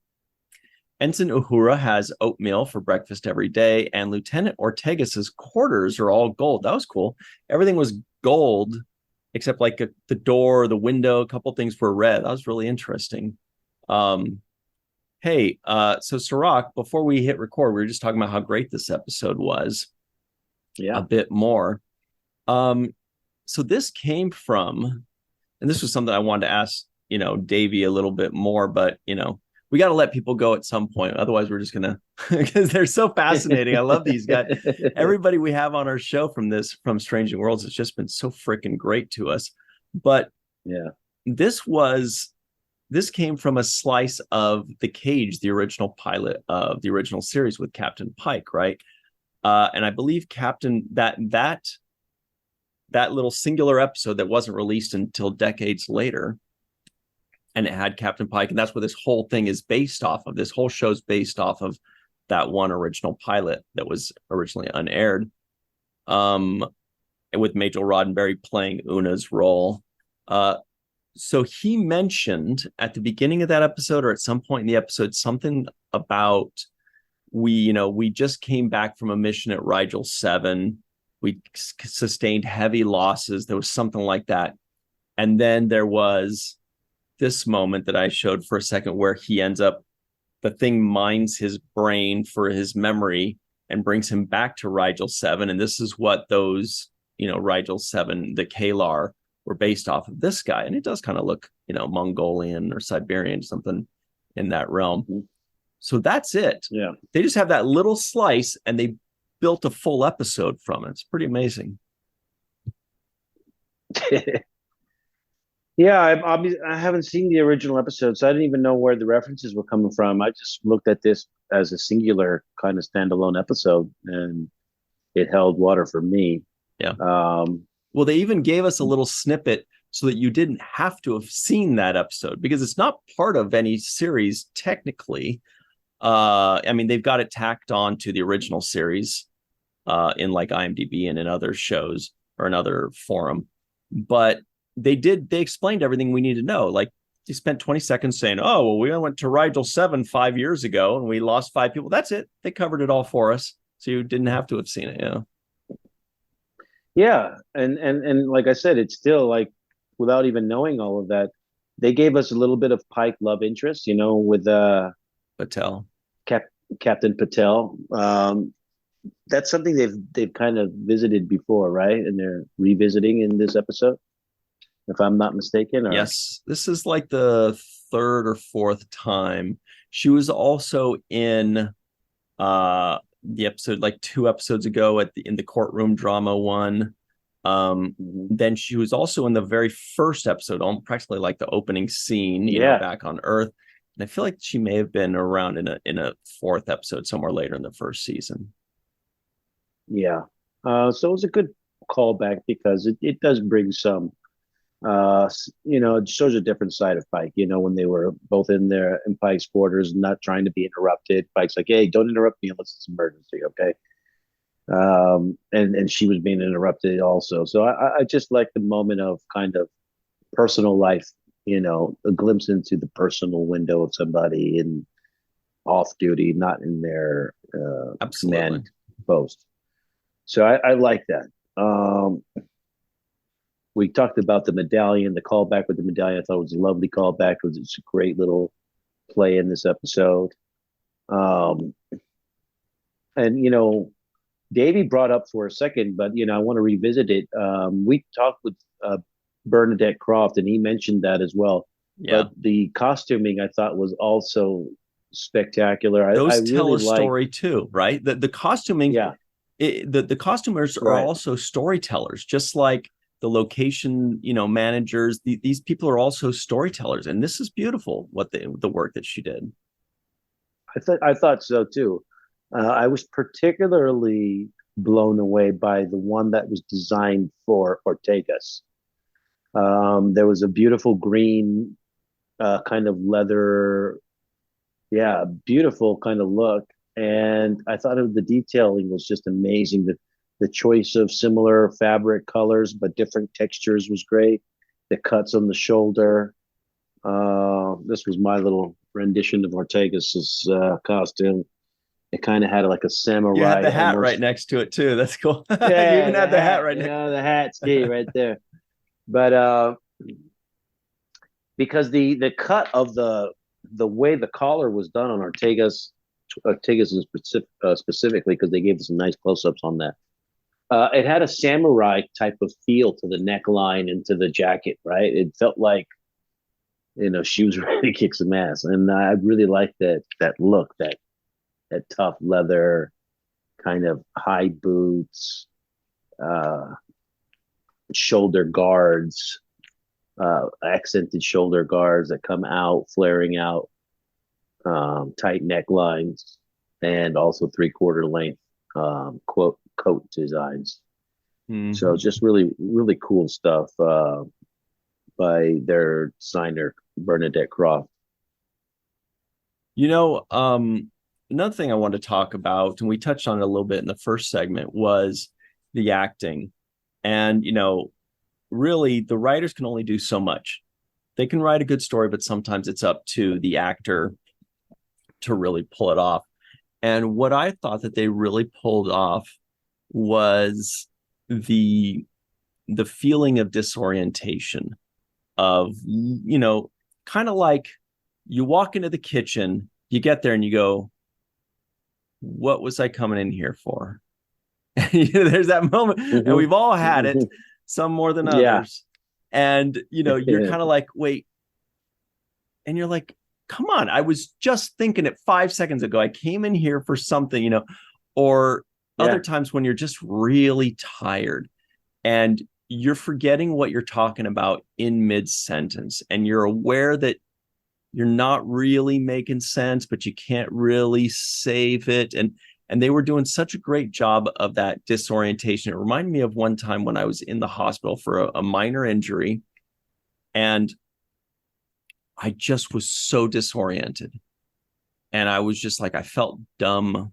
Ensign Uhura has oatmeal for breakfast every day, and Lieutenant Ortegas's quarters are all gold. That was cool. Everything was gold, except like the door, the window, a couple things were red. That was really interesting. Hey, so Cirroc, before we hit record, we were just talking about how great this episode was. Yeah. A bit more. So this came from, and this was something I wanted to ask, Davey a little bit more, but, we got to let people go at some point. Otherwise, we're just gonna because they're so fascinating. I love these guys. Everybody we have on our show from Strange New Worlds has just been so freaking great to us. But yeah, this came from a slice of The Cage, the original pilot of the original series with Captain Pike, right? And I believe that little singular episode that wasn't released until decades later, and it had Captain Pike, and that's what this whole thing is based off of. This whole show's based off of that one original pilot that was originally unaired, with Majel Roddenberry playing Una's role. So he mentioned at the beginning of that episode, or at some point in the episode, something about we just came back from a mission at Rigel 7. We sustained heavy losses. There was something like that. And then there was this moment that I showed for a second where he ends up, the thing mines his brain for his memory and brings him back to Rigel 7. And this is what those, Rigel 7, the Kalar, were based off of this guy. And it does kind of look, Mongolian or Siberian, something in that realm. So that's it. Yeah. They just have that little slice and they built a full episode from it. It's pretty amazing. Yeah, I haven't seen the original episode, so I didn't even know where the references were coming from. I just looked at this as a singular kind of standalone episode, and it held water for me. Yeah. Well, they even gave us a little snippet so that you didn't have to have seen that episode, because it's not part of any series technically. I mean, they've got it tacked on to the original series in like IMDb and in other shows or another forum, but they explained everything we need to know. Like, they spent 20 seconds saying, oh, well, we went to Rigel 7 5 years ago and we lost 5 people. That's it. They covered it all for us. So you didn't have to have seen it. Yeah. Yeah. And like I said, it's still like, without even knowing all of that, they gave us a little bit of Pike love interest, with Patel. Captain Patel. That's something they've kind of visited before, right? And they're revisiting in this episode, if I'm not mistaken. Yes, this is like the 3rd or 4th time. She was also in the episode like 2 episodes ago in the courtroom drama one. Then she was also in the very first episode, practically like the opening scene, back on Earth. And I feel like she may have been around in a 4th episode somewhere later in the first season. Yeah. So it was a good callback because it does bring some. It shows a different side of Pike, when they were both in Pike's quarters, not trying to be interrupted. Pike's like, hey, don't interrupt me unless it's an emergency, okay? And she was being interrupted also. So I just like the moment of kind of personal life, a glimpse into the personal window of somebody in off duty, not in their command post. So I like that. We talked about the medallion, the callback with the medallion. I thought it was a lovely callback. It was a great little play in this episode. And, Davey brought up for a second, but, I want to revisit it. We talked with Bernadette Croft, and he mentioned that as well. Yeah. But the costuming, I thought, was also spectacular. Those tell really a story too, right? The costuming, the costumers are also storytellers, just like the location, managers. These people are also storytellers, and this is beautiful. The work that she did. I thought so too. I was particularly blown away by the one that was designed for Ortegas. There was a beautiful green kind of leather, beautiful kind of look, and I thought the detailing was just amazing. The choice of similar fabric colors but different textures was great. The cuts on the shoulder. This was my little rendition of Ortegas's costume. It kind of had like a samurai. You had the hat right next to it too. That's cool. Yeah, you even had the hat right next. The hat's key right there. But because the cut of the way the collar was done on Ortegas specifically, because they gave us some nice close-ups on that. It had a samurai type of feel to the neckline and to the jacket, right? It felt like she was ready to kick some ass, and I really liked that look, that tough leather, kind of high boots, uh, shoulder guards, accented shoulder guards that come out, flaring out, tight necklines, and also 3/4 length coat designs. Mm-hmm. So just really, really cool stuff by their designer, Bernadette Croft. Another thing I wanted to talk about, and we touched on it a little bit in the first segment, was the acting. And, really, the writers can only do so much. They can write a good story, but sometimes it's up to the actor to really pull it off. And what I thought that they really pulled off was the feeling of disorientation, of, kind of like you walk into the kitchen, you get there and you go, what was I coming in here for? There's that moment, mm-hmm. and we've all had it, some more than others. Yeah. And, you're kind of like, wait, and you're like, come on, I was just thinking it 5 seconds ago. I came in here for something, or other times when you're just really tired and you're forgetting what you're talking about in mid-sentence, and you're aware that you're not really making sense, but you can't really save it. And they were doing such a great job of that disorientation. It reminded me of one time when I was in the hospital for a minor injury, and I just was so disoriented. And I was just like, I felt dumb.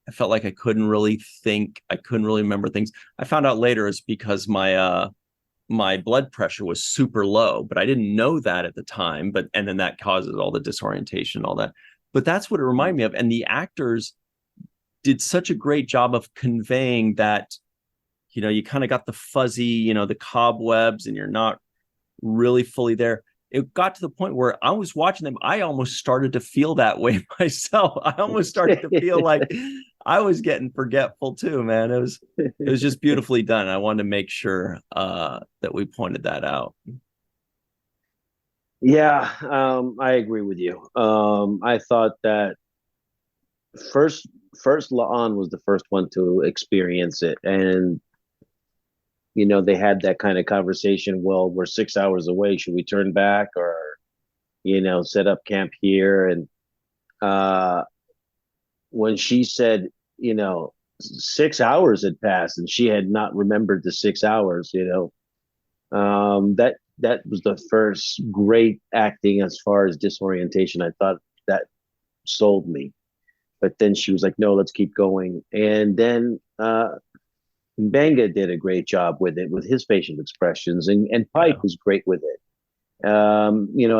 I felt like I couldn't really think. I couldn't really remember things. I found out later it's because my blood pressure was super low, but I didn't know that at the time. And then that causes all the disorientation, all that. But that's what it reminded me of. And the actors did such a great job of conveying that, you kind of got the fuzzy, the cobwebs, and you're not really fully there. It got to the point where I was watching them, I almost started to feel that way myself. I almost started to feel like I was getting forgetful too, man. It was just beautifully done. I wanted to make sure that we pointed that out. Yeah, I agree with you. I thought that first La'an was the first one to experience it, and they had that kind of conversation. Well, we're 6 hours away. Should we turn back or, set up camp here? And when she said, 6 hours had passed and she had not remembered the 6 hours, that was the first great acting as far as disorientation. I thought that sold me. But then she was like, no, let's keep going. And then Benga did a great job with it, with his facial expressions, and Pike was great with it. At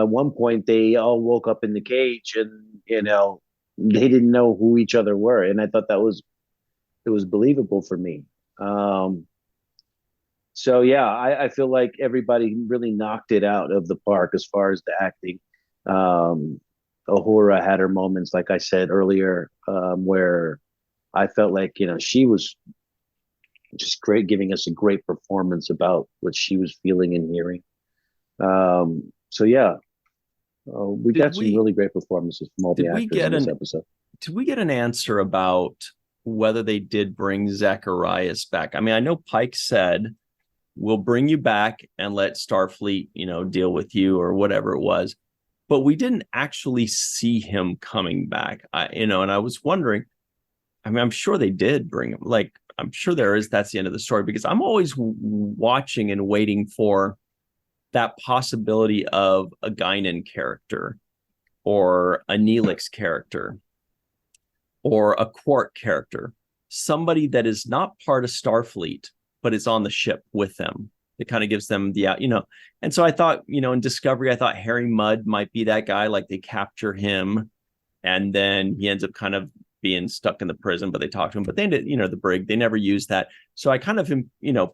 one point they all woke up in the cage, and they didn't know who each other were, and I thought it was believable for me. So yeah, I feel like everybody really knocked it out of the park as far as the acting. Uhura had her moments, like I said earlier, where I felt like she was just great, giving us a great performance about what she was feeling and hearing. So yeah, we got some really great performances from all the actors in this episode. Did we get an answer about whether they did bring Zacharias back? I mean, I know Pike said, we'll bring you back and let Starfleet, deal with you, or whatever it was. But we didn't actually see him coming back. And I was wondering, I mean, I'm sure they did bring him. Like, I'm sure that's the end of the story, because I'm always watching and waiting for that possibility of a Guinan character, or a Neelix character, or a Quark character, somebody that is not part of Starfleet, but is on the ship with them. It kind of gives them the, and so I thought, in Discovery, I thought Harry Mudd might be that guy. Like, they capture him and then he ends up kind of being stuck in the prison, but they talk to him, but they did, the brig, they never used that. So I kind of,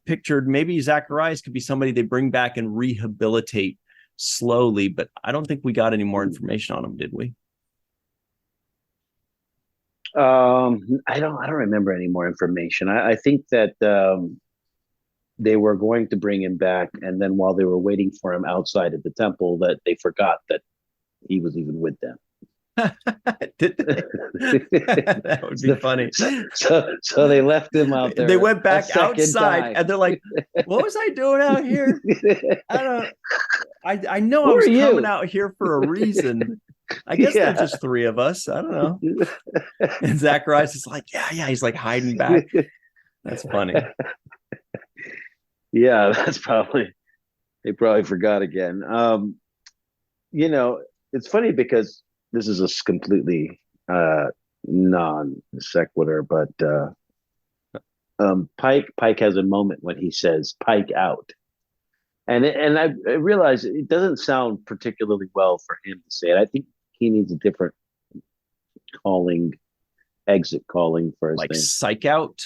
pictured maybe Zacharias could be somebody they bring back and rehabilitate slowly, but I don't think we got any more information on him, did we? I don't remember any more information. I think that, they were going to bring him back, and then while they were waiting for him outside of the temple, that they forgot that he was even with them. Did they? That would be funny. So they left him out there. They went back outside and they're like, what was I doing out here? I know I was coming out here for a reason. I guess there's just three of us. I don't know. And Zacharias is like, yeah. He's like hiding back. That's funny. Yeah, they probably forgot again. It's funny because this is a completely non sequitur, but Pike has a moment when he says "Pike out," and I realize it doesn't sound particularly well for him to say it. I think he needs a different exit calling for his like name. Psych out.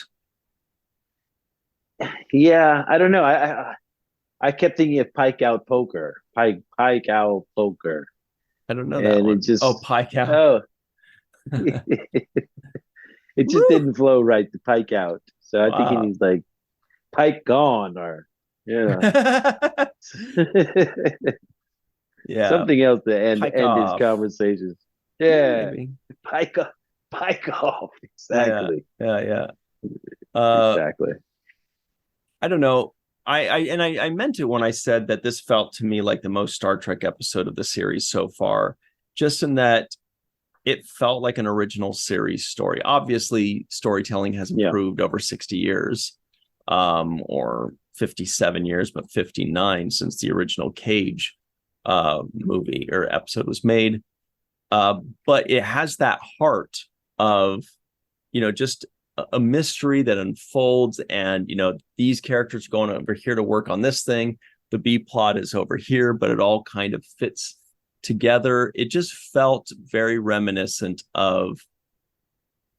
Yeah, I don't know. I kept thinking of Pike out poker. Pike out poker. I don't know that one. Pike out. Oh. It just didn't flow right to Pike out. So I think he needs like Pike gone or yeah, something else to end his conversations. Yeah, Pike off. Exactly. Yeah. Exactly. I don't know. I meant it when I said that this felt to me like the most Star Trek episode of the series so far, just in that it felt like an original series story. Obviously, storytelling has improved over 60 years, or 57 years, but 59 since the original Cage movie or episode was made. But it has that heart of, just a mystery that unfolds, and these characters are going over here to work on this thing. The B plot is over here, but it all kind of fits together. It just felt very reminiscent of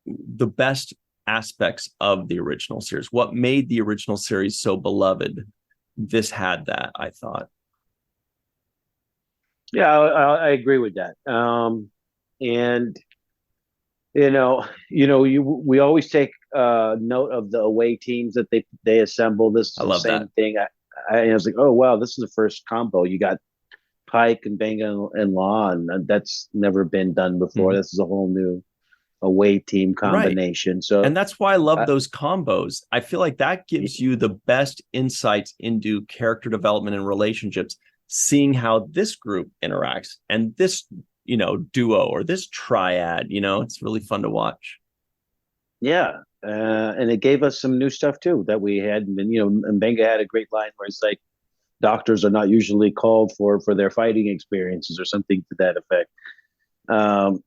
the best aspects of the original series. What made the original series so beloved? This had that, I thought. Yeah, I agree with that. And we always take note of the away teams that they assemble. This is the same thing. I was like, oh wow, this is the first combo. You got Pike and Benga and Law, and that's never been done before. This is a whole new away team combination. Right. So, and that's why I love those combos. I feel like that gives you the best insights into character development and relationships, seeing how this group interacts and this duo or this triad. It's really fun to watch. Yeah, and it gave us some new stuff too that we hadn't been. And Benga had a great line where it's like, doctors are not usually called for their fighting experiences or something to that effect.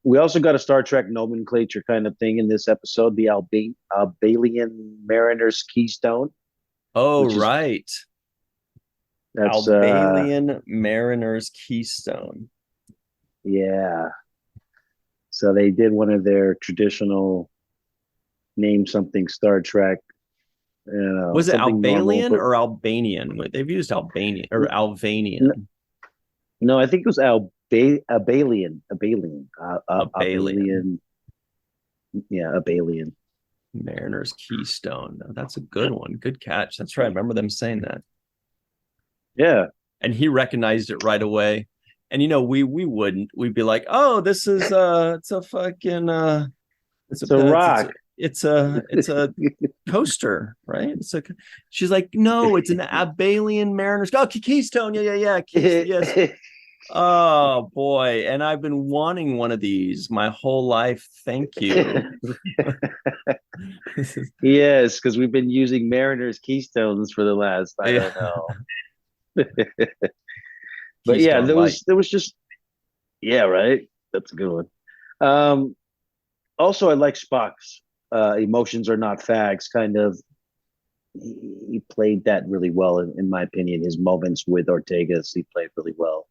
We also got a Star Trek nomenclature kind of thing in this episode, the Albanian Mariner's Keystone. Oh, right. That's Albanian Mariner's Keystone. Yeah. So they did one of their traditional name something Star Trek. Was it Albanian or Albanian? They've used Albanian or Alvanian. No, I think it was Abalian. Yeah, Abalian. Mariner's Keystone. That's a good one. Good catch. That's right. I remember them saying that. Yeah. And he recognized it right away. And we wouldn't. We'd be like, oh, this is it's a fucking it's a rock. It's a coaster, right? She's like, no, it's an Albanian Mariners. Oh, Keystone. Yeah. Yes. Oh boy. And I've been wanting one of these my whole life. Thank you. Yes, because we've been using Mariners Keystones for the last, I don't know. But yeah, there was just, yeah, right. That's a good one. Also, I like Spock's emotions are not facts. Kind of, he played that really well, in my opinion. His moments with Ortegas, he played really well.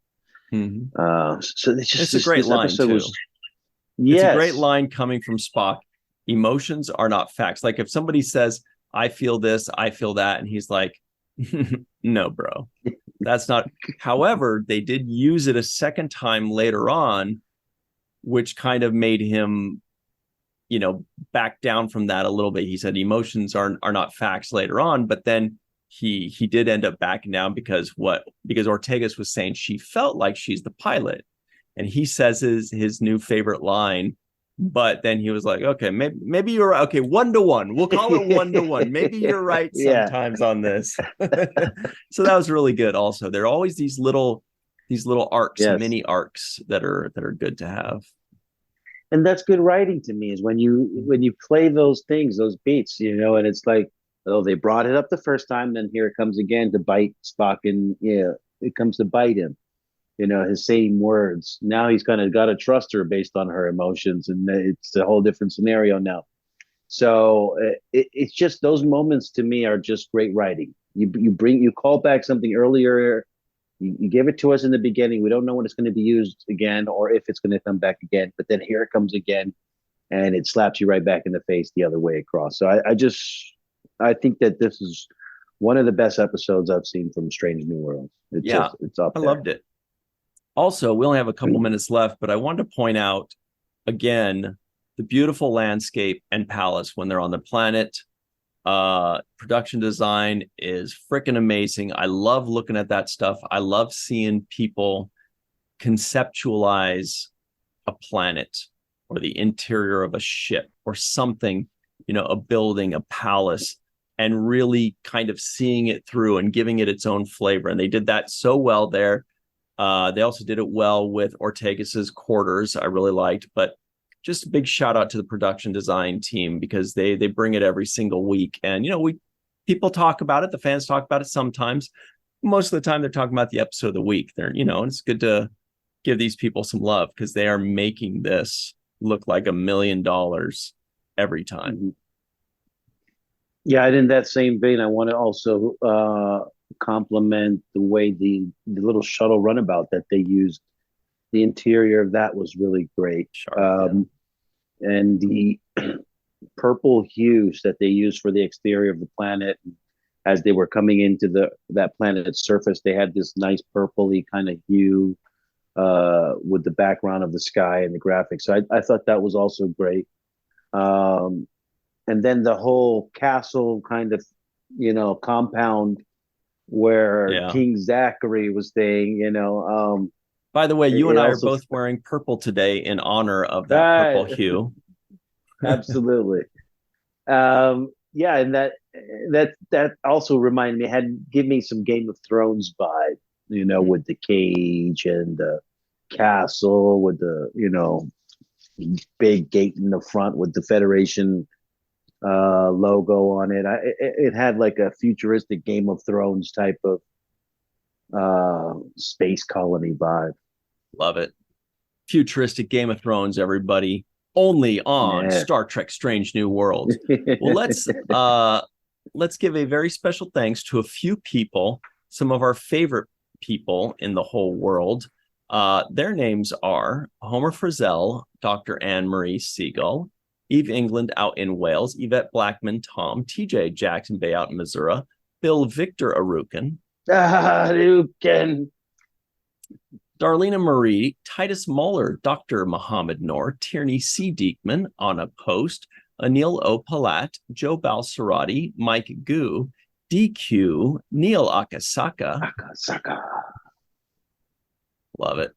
Mm-hmm. So it's a great line too. It's a great line coming from Spock. Emotions are not facts. Like if somebody says, "I feel this, I feel that," and he's like, "No, bro, that's not." However, they did use it a second time later on, which kind of made him, back down from that a little bit. He said emotions are not facts later on, but then he did end up backing down because Ortegas was saying she felt like she's the pilot, and he says his new favorite line. But then he was like, okay, maybe you're right. Okay, 1-to-1. We'll call it 1-to-1. Maybe you're right sometimes on this. So that was really good. Also, there are always these little arcs, mini arcs that are good to have. And that's good writing to me, is when you play those things, those beats, and it's like, oh, they brought it up the first time, then here it comes again to bite Spock, and it comes to bite him. His same words. Now he's kind of got to trust her based on her emotions, and it's a whole different scenario now. So it's just, those moments to me are just great writing. You call back something earlier, you give it to us in the beginning. We don't know when it's going to be used again or if it's going to come back again, but then here it comes again, and it slaps you right back in the face the other way across. So I think that this is one of the best episodes I've seen from Strange New Worlds. It's up there. I loved it. Also, we only have a couple minutes left, but I wanted to point out again the beautiful landscape and palace when they're on the planet. Production design is freaking amazing. I love looking at that stuff. I love seeing people conceptualize a planet or the interior of a ship or something, a building, a palace, and really kind of seeing it through and giving it its own flavor. And they did that so well there. They also did it well with Ortegas's quarters. I really liked, but just a big shout out to the production design team, because they bring it every single week. And, people talk about it. The fans talk about it sometimes. Most of the time they're talking about the episode of the week. And it's good to give these people some love, because they are making this look like $1 million every time. Mm-hmm. Yeah, and in that same vein, I want to also compliment the way the little shuttle runabout that they used. The interior of that was really great. Sharp, and the purple hues that they used for the exterior of the planet, as they were coming into that planet's surface, they had this nice purpley kind of hue with the background of the sky and the graphics. So I thought that was also great. And then the whole castle kind of, compound where King Zachary was staying, By the way, you and I are both wearing purple today in honor of that purple hue. Absolutely. And that also reminded me, give me some Game of Thrones vibe, with the cage and the castle, with the, big gate in the front with the Federation logo on it. It had like a futuristic Game of Thrones type of space colony vibe. Love it. Futuristic Game of Thrones, everybody. Only on Star Trek Strange New Worlds. Well, let's give a very special thanks to a few people, some of our favorite people in the whole world. Their names are Homer Frizzell, Dr. Anne-Marie Segal, Eve England out in Wales, Yvette Blackmon-Tom, TJ Jackson-Bey out in Missouri, Bill Victor Arucan, Darlena Marie, Titus Mohler, Dr. Mohamed Noor, Tierney C. Dieckmann, Anna Post, Anil O. Polat, Joe Balsarotti, Mike Gu, Dequeue, Neal Akasaka. Love it.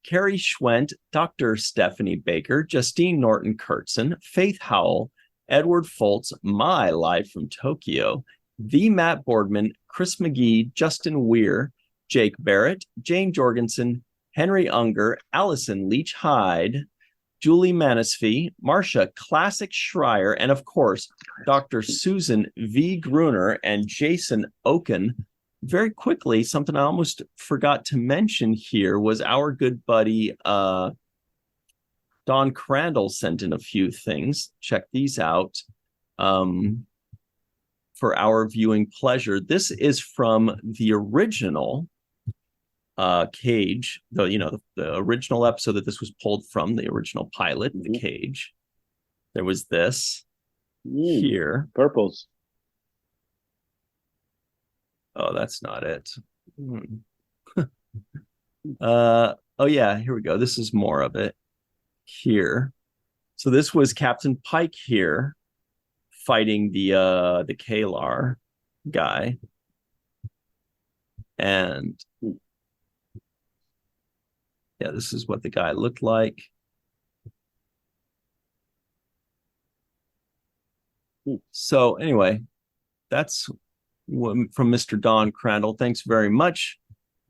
Carrie Schwent, Dr. Stephanie Baker, Justine Norton-Kertson, Faith Howell, Edward Foltz, live from Tokyo, the Matt Boardman, Chris McGee, Justin Weir, Jake Barrett, Jane Jorgensen, Henry Unger, Allison Leach-Heid, Julie Manisfee, Marcia Classic Schreier, and of course, Dr. Susan V. Gruner and Jason Okun. Very quickly, something I almost forgot to mention here was our good buddy Don Crandall sent in a few things. Check these out for our viewing pleasure. This is from the original Cage, the original episode that this was pulled from, the original pilot, The Cage. There was this here. Purples. Oh, that's not it. Oh yeah, here we go. This is more of it here. So this was Captain Pike here fighting the Kalar. guy. And yeah, this is what the guy looked like. So anyway, that's from Mr. Don Crandall. Thanks very much,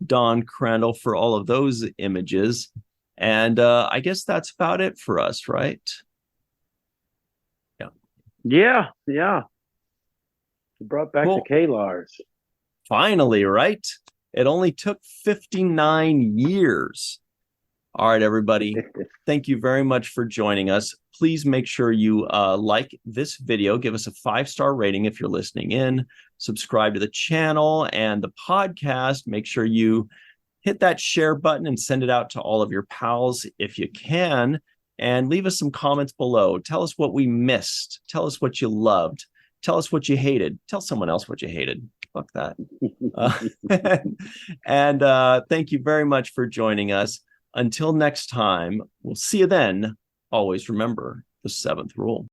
Don Crandall, for all of those images. And I guess that's about it for us, right? Yeah. Brought back the K-Lars. Finally, right? It only took 59 years. All right, everybody. Thank you very much for joining us. Please make sure you like this video. Give us a 5-star rating if you're listening in. Subscribe to the channel and the podcast. Make sure you hit that share button and send it out to all of your pals if you can. And leave us some comments below. Tell us what we missed. Tell us what you loved. Tell us what you hated. Tell someone else what you hated. Fuck that. And thank you very much for joining us. Until next time, we'll see you then. Always remember the 7th rule.